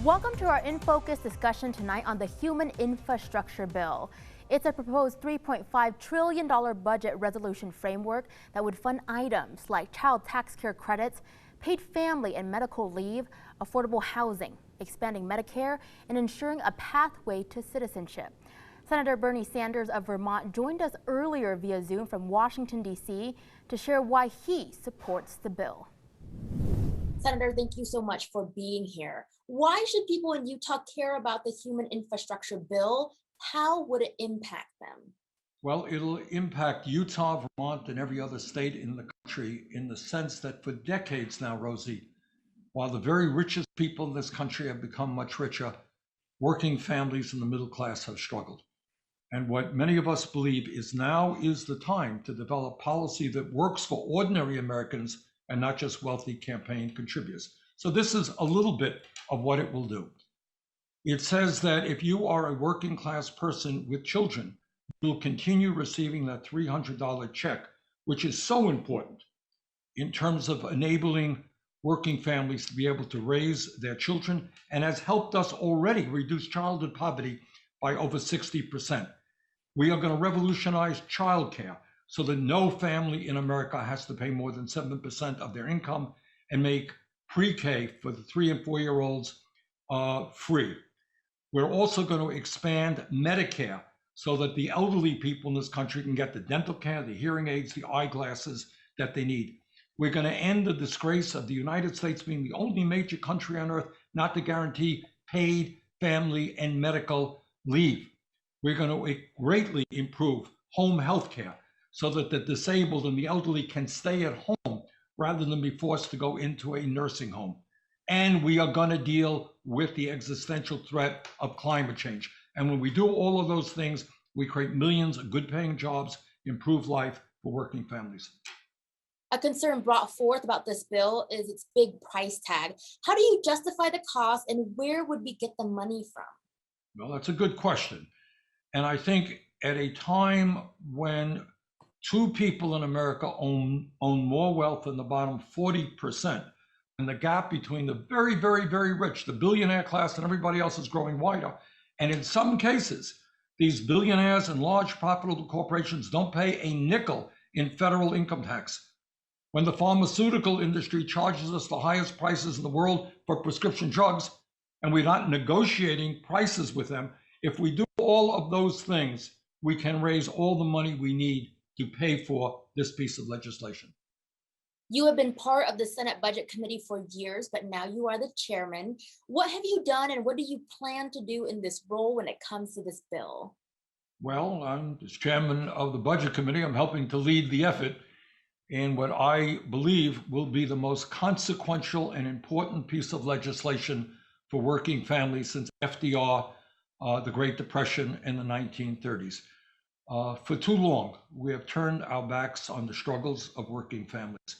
Welcome to our In Focus discussion tonight on the Human Infrastructure Bill. It's a proposed $3.5 trillion budget resolution framework that would fund items like child tax care credits, paid family and medical leave, affordable housing, expanding Medicare, and ensuring a pathway to citizenship. Senator Bernie Sanders of Vermont joined us earlier via Zoom from Washington, D.C. to share why he supports the bill. Senator, thank you so much for being here. Why should people in Utah care about the Human Infrastructure Bill? How would it impact them? Well, it'll impact Utah, Vermont, and every other state in the country in the sense that for decades now, Rosie, while the very richest people in this country have become much richer, working families and the middle class have struggled. And what many of us believe is now is the time to develop policy that works for ordinary Americans and not just wealthy campaign contributors. So this is a little bit of what it will do. It says that if you are a working class person with children, you'll continue receiving that $300 check, which is so important in terms of enabling working families to be able to raise their children and has helped us already reduce childhood poverty by over 60%. We are going to revolutionize childcare so that no family in America has to pay more than 7% of their income and make pre-K for the 3 and 4-year-olds free. We're also going to expand Medicare so that the elderly people in this country can get the dental care, the hearing aids, the eyeglasses that they need. We're going to end the disgrace of the United States being the only major country on earth not to guarantee paid family and medical leave. We're going to greatly improve home health care so that the disabled and the elderly can stay at home rather than be forced to go into a nursing home. And we are going to deal with the existential threat of climate change. And when we do all of those things, we create millions of good paying jobs, improve life for working families. A concern brought forth about this bill is its big price tag. How do you justify the cost and where would we get the money from? Well, that's a good question. And I think at a time when 2 people in America own more wealth than the bottom 40%, and the gap between the very, very, very rich, the billionaire class, and everybody else is growing wider. And in some cases, these billionaires and large profitable corporations don't pay a nickel in federal income tax. When the pharmaceutical industry charges us the highest prices in the world for prescription drugs, and we're not negotiating prices with them, if we do all of those things, we can raise all the money we need to pay for this piece of legislation. You have been part of the Senate Budget Committee for years, but now you are the chairman. What have you done and what do you plan to do in this role when it comes to this bill? Well, I'm as chairman of the Budget Committee. I'm helping to lead the effort in what I believe will be the most consequential and important piece of legislation for working families since FDR, the Great Depression in the 1930s. For too long, we have turned our backs on the struggles of working families.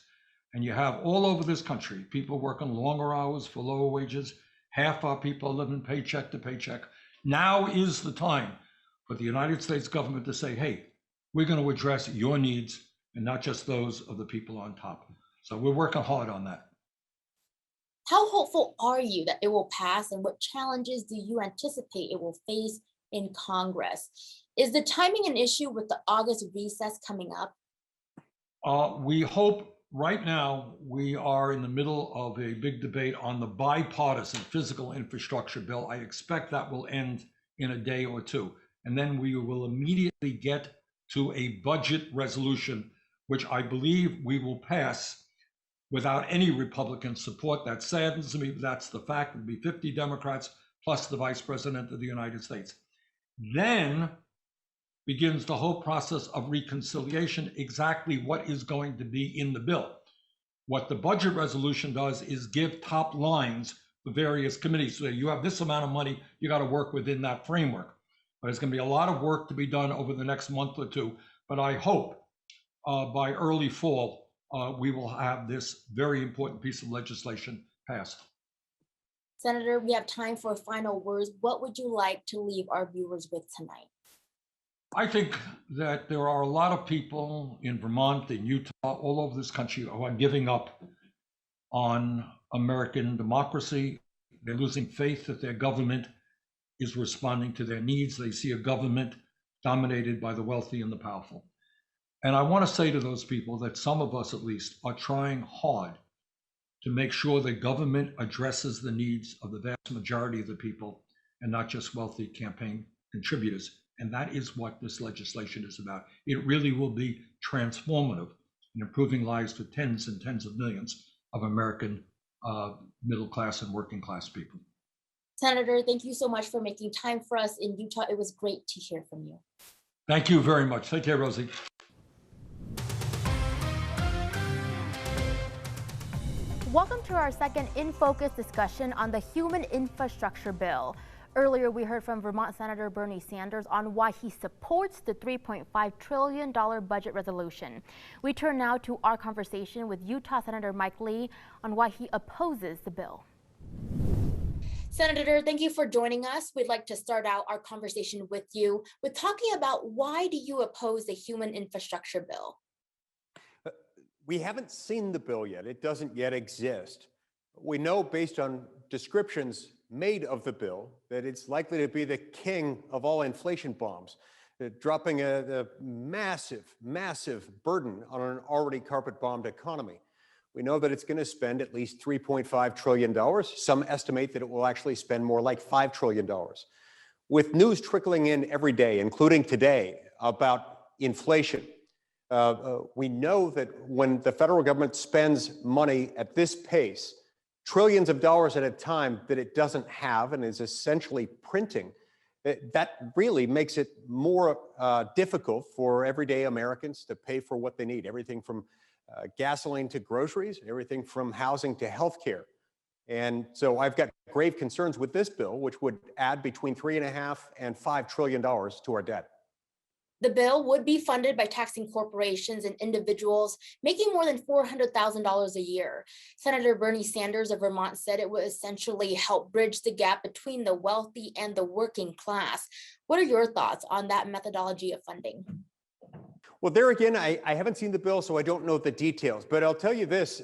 And you have all over this country, people working longer hours for lower wages. Half our people are living paycheck to paycheck. Now is the time for the United States government to say, hey, we're going to address your needs and not just those of the people on top. So we're working hard on that. How hopeful are you that it will pass and what challenges do you anticipate it will face in Congress? Is the timing an issue with the August recess coming up? We hope. Right now, we are in the middle of a big debate on the bipartisan physical infrastructure bill. I expect that will end in a day or two. And then we will immediately get to a budget resolution, which I believe we will pass without any Republican support. That saddens me, but that's the fact. It'll be 50 Democrats plus the Vice President of the United States. Then begins the whole process of reconciliation, exactly what is going to be in the bill. What the budget resolution does is give top lines for various committees. So you have this amount of money, you got to work within that framework. But there's going to be a lot of work to be done over the next month or two. But I hope by early fall, we will have this very important piece of legislation passed. Senator, we have time for final words. What would you like to leave our viewers with tonight? I think that there are a lot of people in Vermont, in Utah, all over this country who are giving up on American democracy They're losing faith that their government is responding to their needs. They see a government dominated by the wealthy and the powerful. And I want to say to those people that some of us, at least, are trying hard to make sure that government addresses the needs of the vast majority of the people and not just wealthy campaign contributors. And that is what this legislation is about. It really will be transformative in improving lives for tens and tens of millions of American middle class and working class people. Senator, thank you so much for making time for us in Utah. It was great to hear from you. Thank you very much. Take care, Rosie. Welcome to our second In Focus discussion on the Human Infrastructure Bill. Earlier, we heard from Vermont Senator Bernie Sanders on why he supports the $3.5 trillion budget resolution. We turn now to our conversation with Utah Senator Mike Lee on why he opposes the bill. Senator, thank you for joining us. We'd like to start out our conversation with you with talking about why do you oppose the Human Infrastructure Bill? We haven't seen the bill yet. It doesn't yet exist. We know based on descriptions made of the bill that it's likely to be the king of all inflation bombs, dropping a massive, massive burden on an already carpet-bombed economy. We know that it's going to spend at least $3.5 trillion. Some estimate that it will actually spend more like $5 trillion. With news trickling in every day, including today, about inflation, we know that when the federal government spends money at this pace, trillions of dollars at a time that it doesn't have and is essentially printing, that really makes it more difficult for everyday Americans to pay for what they need, everything from gasoline to groceries, everything from housing to healthcare. And so I've got grave concerns with this bill, which would add between $3.5 and $5 trillion to our debt. The bill would be funded by taxing corporations and individuals making more than $400,000 a year. Senator Bernie Sanders of Vermont said it would essentially help bridge the gap between the wealthy and the working class. What are your thoughts on that methodology of funding? Well, there again, I haven't seen the bill, so I don't know the details. But I'll tell you this.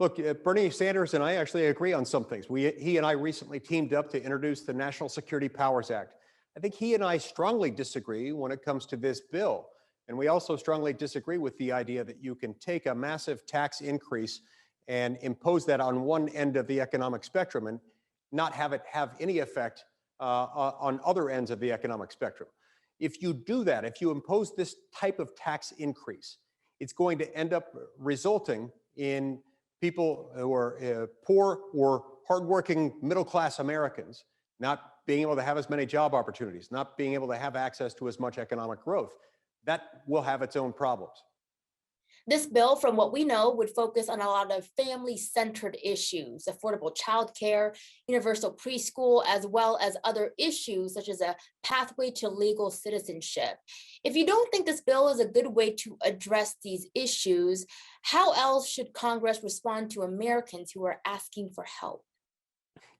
Look, Bernie Sanders and I actually agree on some things. He and I recently teamed up to introduce the National Security Powers Act. I think he and I strongly disagree when it comes to this bill. And we also strongly disagree with the idea that you can take a massive tax increase and impose that on one end of the economic spectrum and not have it have any effect on other ends of the economic spectrum. If you do that, if you impose this type of tax increase, it's going to end up resulting in people who are poor or hardworking middle-class Americans not being able to have as many job opportunities, not being able to have access to as much economic growth. That will have its own problems. This bill, from what we know, would focus on a lot of family-centered issues, affordable childcare, universal preschool, as well as other issues such as a pathway to legal citizenship. If you don't think this bill is a good way to address these issues, how else should Congress respond to Americans who are asking for help?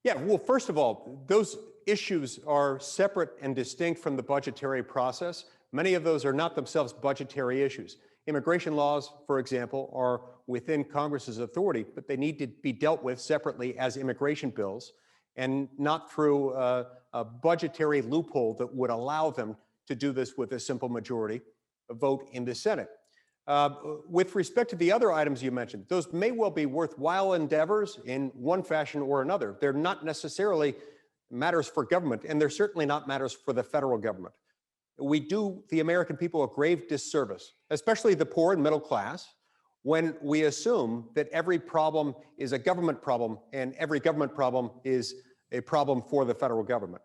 Yeah, well, first of all, those issues are separate and distinct from the budgetary process. Many of those are not themselves budgetary issues. Immigration laws, for example, are within Congress's authority, but they need to be dealt with separately as immigration bills and not through a budgetary loophole that would allow them to do this with a simple majority vote in the Senate. With respect to the other items you mentioned, those may well be worthwhile endeavors in one fashion or another. They're not necessarily matters for government, and they're certainly not matters for the federal government. We do the American people a grave disservice, especially the poor and middle class, when we assume that every problem is a government problem and every government problem is a problem for the federal government.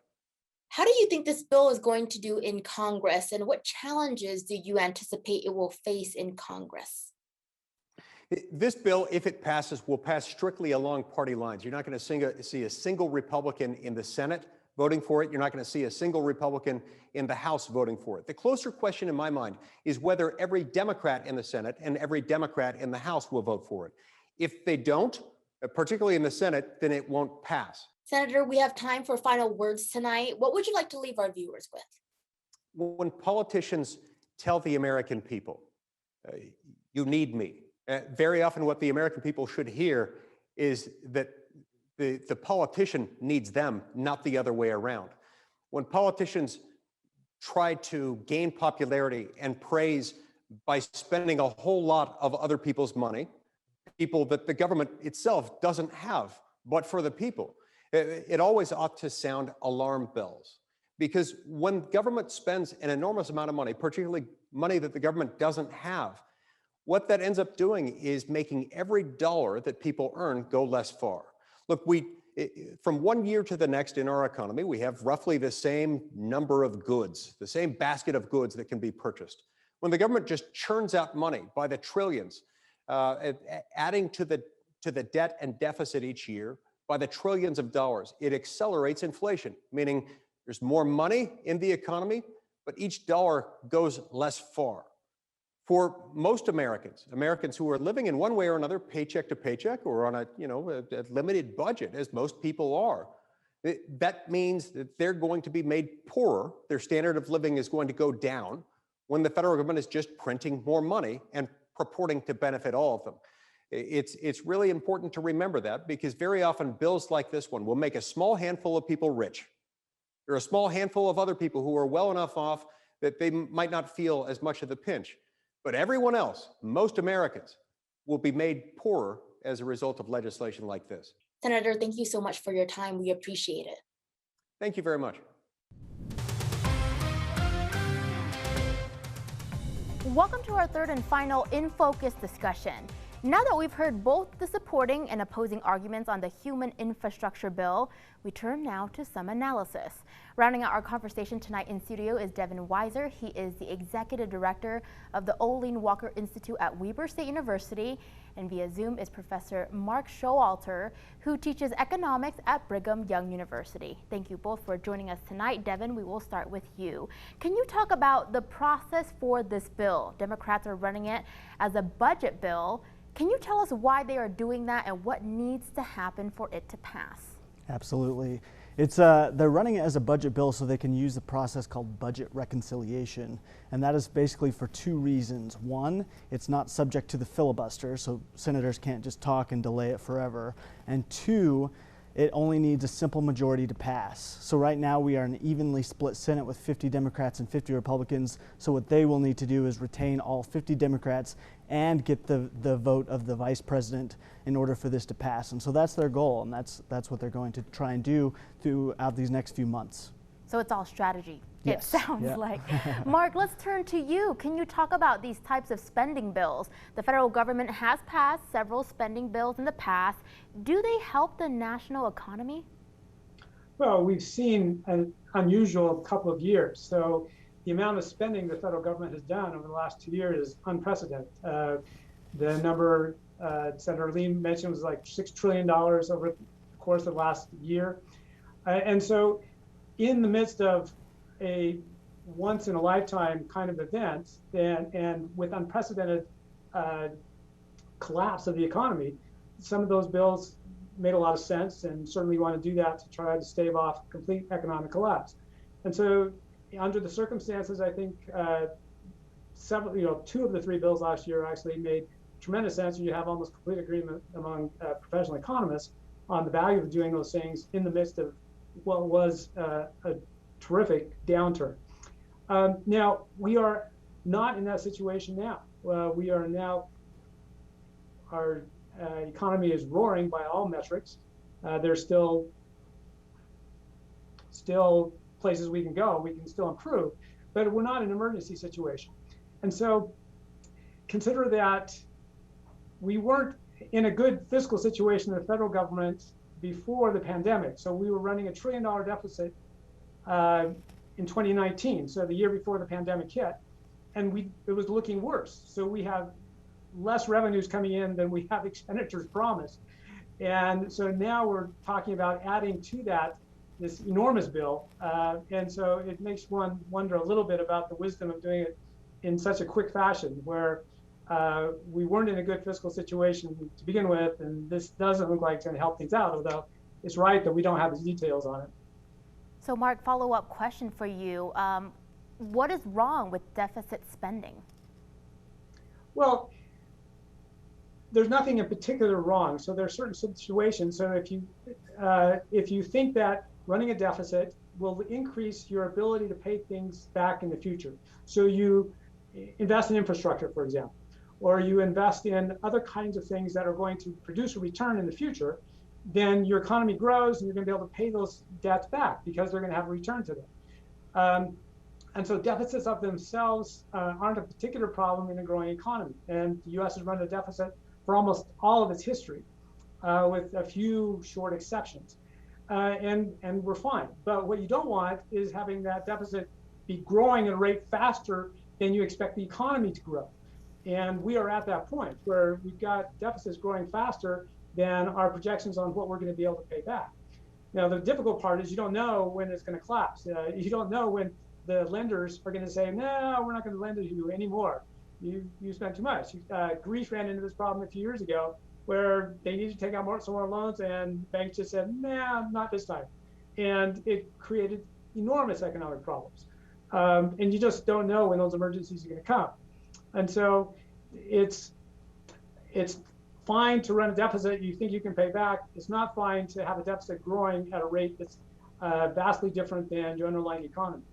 How do you think this bill is going to do in Congress, and what challenges do you anticipate it will face in Congress? This bill, if it passes, will pass strictly along party lines. You're not going to see a single Republican in the Senate voting for it. You're not going to see a single Republican in the House voting for it. The closer question in my mind is whether every Democrat in the Senate and every Democrat in the House will vote for it. If they don't, particularly in the Senate, then it won't pass. Senator, we have time for final words tonight. What would you like to leave our viewers with? When politicians tell the American people, you need me, very often what the American people should hear is that The politician needs them, not the other way around. When politicians try to gain popularity and praise by spending a whole lot of other people's money, people that the government itself doesn't have, but for the people, it always ought to sound alarm bells. Because when government spends an enormous amount of money, particularly money that the government doesn't have, what that ends up doing is making every dollar that people earn go less far. Look, from one year to the next in our economy, we have roughly the same number of goods, the same basket of goods that can be purchased. When the government just churns out money by the trillions, adding to the debt and deficit each year by the trillions of dollars, it accelerates inflation, meaning there's more money in the economy, but each dollar goes less far. For most Americans who are living in one way or another, paycheck to paycheck, or on a limited budget, as most people are, that means that they're going to be made poorer. Their standard of living is going to go down when the federal government is just printing more money and purporting to benefit all of them. It's really important to remember that, because very often bills like this one will make a small handful of people rich. There are a small handful of other people who are well enough off that they might not feel as much of the pinch. But everyone else, most Americans, will be made poorer as a result of legislation like this. Senator, thank you so much for your time. We appreciate it. Thank you very much. Welcome to our third and final In Focus discussion. Now that we've heard both the supporting and opposing arguments on the human infrastructure bill, we turn now to some analysis. Rounding out our conversation tonight in studio is Devin Weiser. He is the executive director of the Olene Walker Institute at Weber State University. And via Zoom is Professor Mark Showalter, who teaches economics at Brigham Young University. Thank you both for joining us tonight. Devin, we will start with you. Can you talk about the process for this bill? Democrats are running it as a budget bill. Can you tell us why they are doing that and what needs to happen for it to pass? Absolutely. They're running it as a budget bill so they can use the process called budget reconciliation. And that is basically for two reasons. One, it's not subject to the filibuster, so senators can't just talk and delay it forever. And two, it only needs a simple majority to pass. So right now we are an evenly split Senate with 50 Democrats and 50 Republicans. So what they will need to do is retain all 50 Democrats and get the vote of the vice president in order for this to pass. And so that's their goal, and that's what they're going to try and do throughout these next few months. So it's all strategy. Yes. It sounds like. Mark, let's turn to you. Can you talk about these types of spending bills? The federal government has passed several spending bills in the past. Do they help the national economy? Well, we've seen an unusual couple of years. So the amount of spending the federal government has done over the last 2 years is unprecedented. The number Senator Lee mentioned was like $6 trillion over the course of last year. And so in the midst of a once in a lifetime kind of event, and with unprecedented collapse of the economy, some of those bills made a lot of sense, and certainly want to do that to try to stave off complete economic collapse. And so under the circumstances, I think two of the three bills last year actually made tremendous sense, and you have almost complete agreement among professional economists on the value of doing those things in the midst of what was a terrific downturn. Now, we are not in that situation now. We are now, our economy is roaring by all metrics. There's still places we can go, we can still improve, but we're not in an emergency situation. And so consider that we weren't in a good fiscal situation in the federal government before the pandemic. So we were running $1 trillion deficit in 2019, so the year before the pandemic hit, and it was looking worse. So we have less revenues coming in than we have expenditures promised. And so now we're talking about adding to that this enormous bill. And so it makes one wonder a little bit about the wisdom of doing it in such a quick fashion, where we weren't in a good fiscal situation to begin with, and this doesn't look like it's going to help things out, although it's right that we don't have the details on it. So Mark, follow-up question for you. What is wrong with deficit spending? Well, there's nothing in particular wrong. So there are certain situations. So if you think that running a deficit will increase your ability to pay things back in the future, so you invest in infrastructure, for example, or you invest in other kinds of things that are going to produce a return in the future, then your economy grows and you're going to be able to pay those debts back because they're going to have a return to them. And so deficits of themselves aren't a particular problem in a growing economy. And the US has run a deficit for almost all of its history, with a few short exceptions. And we're fine. But what you don't want is having that deficit be growing at a rate faster than you expect the economy to grow. And we are at that point where we've got deficits growing faster than our projections on what we're going to be able to pay back. Now, the difficult part is you don't know when it's going to collapse. You don't know when the lenders are going to say, no, we're not going to lend to you anymore. You spent too much. Greece ran into this problem a few years ago where they needed to take out some more loans and banks just said, nah, not this time. And it created enormous economic problems. And you just don't know when those emergencies are going to come. And so it's fine to run a deficit you think you can pay back. It's not fine to have a deficit growing at a rate that's vastly different than your underlying economy.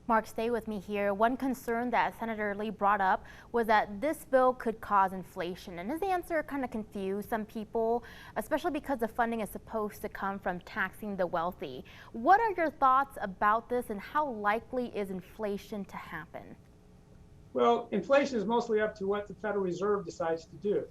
Mark, stay with me here. One concern that Senator Lee brought up was that this bill could cause inflation, and his answer kind of confused some people, especially because the funding is supposed to come from taxing the wealthy. What are your thoughts about this, and how likely is inflation to happen? Well, inflation is mostly up to what the Federal Reserve decides to do.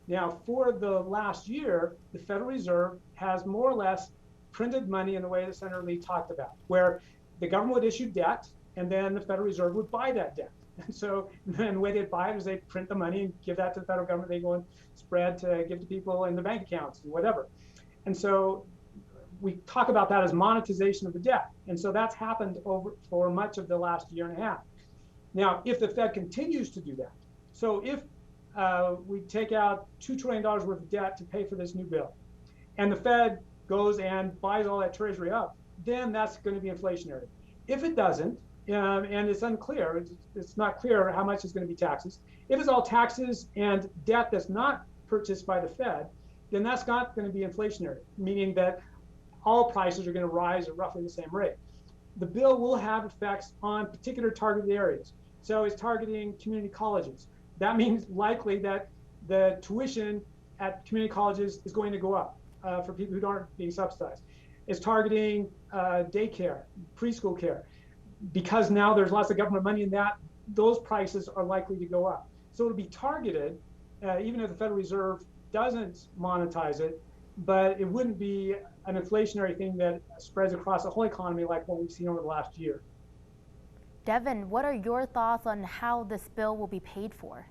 Now, for the last year, the Federal Reserve has more or less printed money in the way that Senator Lee talked about, where the government would issue debt, and then the Federal Reserve would buy that debt. And so then the way they'd buy it is they print the money and give that to the federal government. They go and spread to give to people in their bank accounts and whatever. And so we talk about that as monetization of the debt. And so that's happened for much of the last year and a half. Now, if the Fed continues to do that, so if we take out $2 trillion worth of debt to pay for this new bill, and the Fed goes and buys all that treasury up, then that's going to be inflationary. If it doesn't, and it's unclear, it's not clear how much is going to be taxes. If it's all taxes and debt that's not purchased by the Fed, then that's not going to be inflationary, meaning that all prices are going to rise at roughly the same rate. The bill will have effects on particular targeted areas. So it's targeting community colleges. That means likely that the tuition at community colleges is going to go up for people who aren't being subsidized. It's targeting daycare, preschool care. Because now there's lots of government money in that, those prices are likely to go up. So it'll be targeted, even if the Federal Reserve doesn't monetize it, but it wouldn't be an inflationary thing that spreads across the whole economy like what we've seen over the last year. Devin, what are your thoughts on how this bill will be paid for?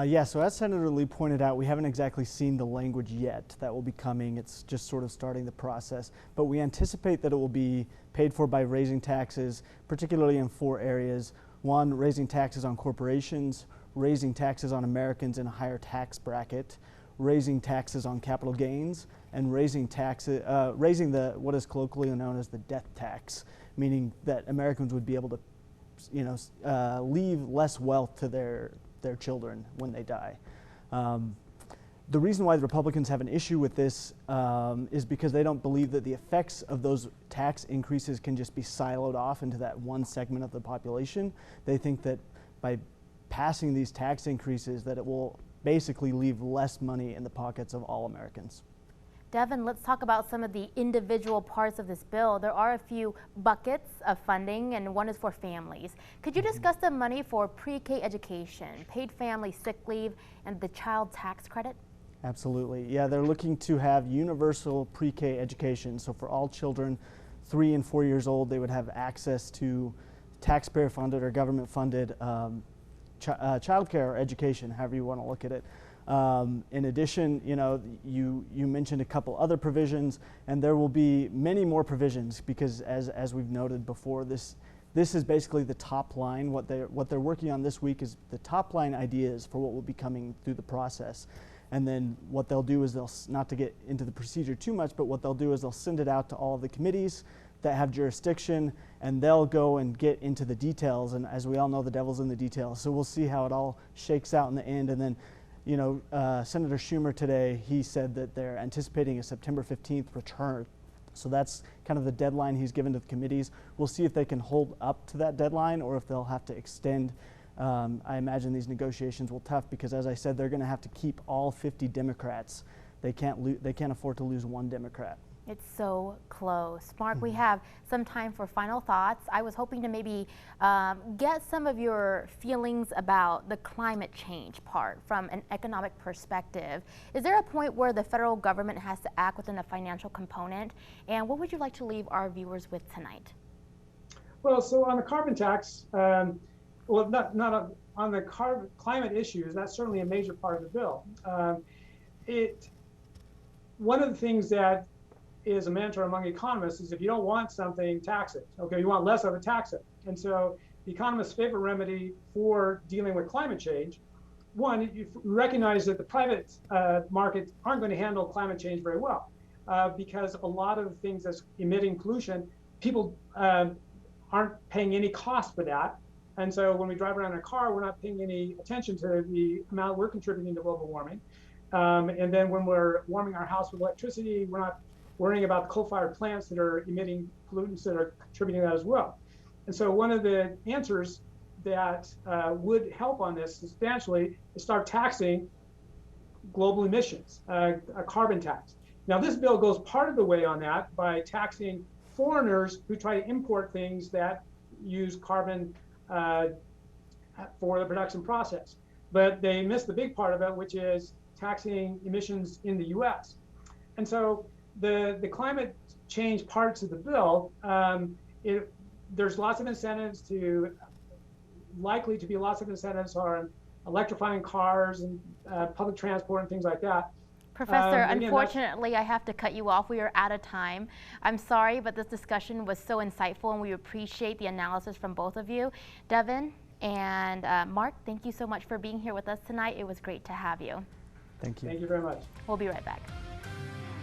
Yeah, so as Senator Lee pointed out, we haven't exactly seen the language yet that will be coming. It's just sort of starting the process. But we anticipate that it will be paid for by raising taxes, particularly in 4 areas. 1, raising taxes on corporations, raising taxes on Americans in a higher tax bracket, raising taxes on capital gains, and raising what is colloquially known as the death tax, meaning that Americans would be able to, leave less wealth to their children when they die. The reason why the Republicans have an issue with this is because they don't believe that the effects of those tax increases can just be siloed off into that one segment of the population. They think that by passing these tax increases that it will basically leave less money in the pockets of all Americans. Devin, let's talk about some of the individual parts of this bill. There are a few buckets of funding, and one is for families. Could you discuss the money for pre-K education, paid family sick leave, and the child tax credit? Absolutely. Yeah, they're looking to have universal pre-K education. So for all children 3 and 4 years old, they would have access to taxpayer-funded or government-funded child care or education, however you want to look at it. In addition, you mentioned a couple other provisions, and there will be many more provisions because, as we've noted before, this is basically the top line. What they're working on this week is the top line ideas for what will be coming through the process. And then what they'll do is not to get into the procedure too much, but what they'll do is they'll send it out to all of the committees that have jurisdiction, and they'll go and get into the details. And as we all know, the devil's in the details. So we'll see how it all shakes out in the end, and then Senator Schumer today, he said that they're anticipating a September 15th return. So that's kind of the deadline he's given to the committees. We'll see if they can hold up to that deadline or if they'll have to extend. I imagine these negotiations will be tough because, as I said, they're going to have to keep all 50 Democrats. They can't afford to lose one Democrat. It's so close. Mark, we have some time for final thoughts. I was hoping to maybe get some of your feelings about the climate change part from an economic perspective. Is there a point where the federal government has to act within a financial component? And what would you like to leave our viewers with tonight? Well, so on the carbon tax, on the climate issues, that's certainly a major part of the bill. One of the things that is a mantra among economists is if you don't want something, tax it. Okay, you want less of it, tax it. And so the economists' favorite remedy for dealing with climate change, one, you recognize that the private markets aren't going to handle climate change very well because a lot of the things that's emitting pollution, people aren't paying any cost for that. And so when we drive around in a car, we're not paying any attention to the amount we're contributing to global warming. And then when we're warming our house with electricity, we're not worrying about the coal-fired plants that are emitting pollutants that are contributing to that as well. And so one of the answers that would help on this substantially is start taxing global emissions, a carbon tax. Now this bill goes part of the way on that by taxing foreigners who try to import things that use carbon for the production process. But they miss the big part of it, which is taxing emissions in the US. And so the climate change parts of the bill, there's lots of incentives likely to be lots of incentives on electrifying cars and public transport and things like that. Professor, unfortunately, I have to cut you off. We are out of time. I'm sorry, but this discussion was so insightful and we appreciate the analysis from both of you. Devin and Mark, thank you so much for being here with us tonight. It was great to have you. Thank you. Thank you very much. We'll be right back.